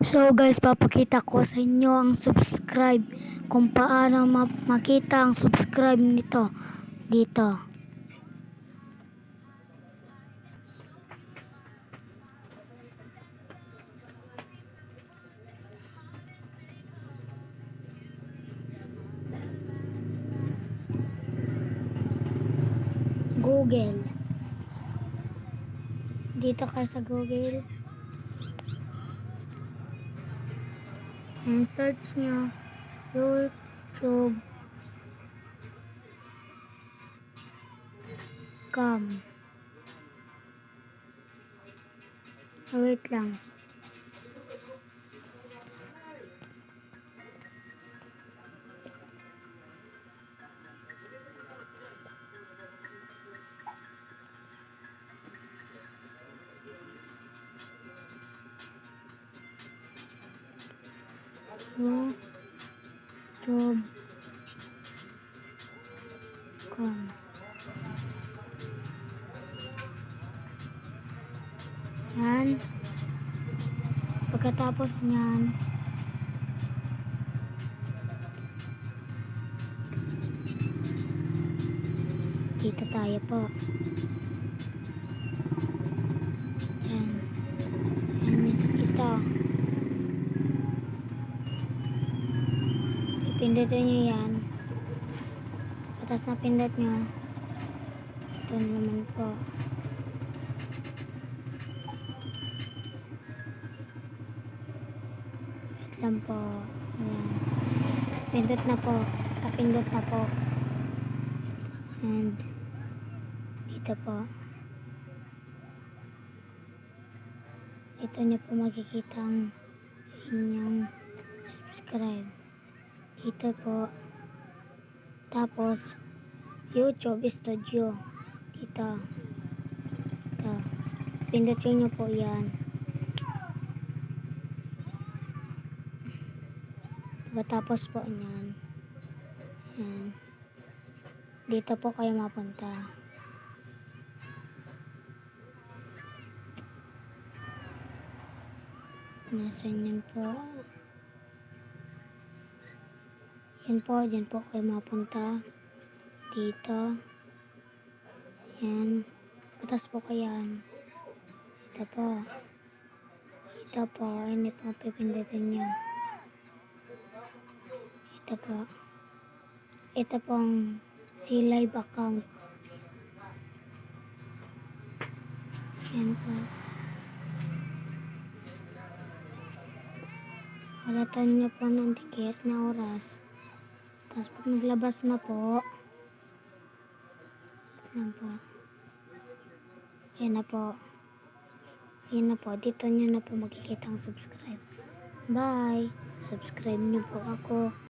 So guys, papakita ko sa inyo ang subscribe. Kung paano makita ang subscribe nito. Dito. Google. Dito ka sa Google. And search nyo YouTube.com. Wait lang. YouTube.com. Yan. Pagkatapos nyan, dito tayo po. Yan. Yan. Ito. Pindutin nyo yan. Patas na pindot nyo. Ito naman po. Wait lang po. Ayan. Pindot na po. Napindot na po. And dito po. Ito nyo po makikita ang inyong subscribe. Dito po. Tapos YouTube Studio. Dito. Ito. Pindutin nyo po yan. Pagkatapos po yan. Yan. Dito po kayo mapunta. Nasaan yan po? Yan po. Yan po kayo mapunta. Dito. Yan. Pagkatapos po kayo yan. Ito po. Ito po. Hindi po pipindutin nyo. Ito po. Ito pong si live account. Yan po. Halatan nyo po ng dikit na oras. Tapos pag naglabas na po, yan po. Yan na po. Yan na po. Dito nyo na po makikita ang subscribe. Bye! Subscribe nyo po ako.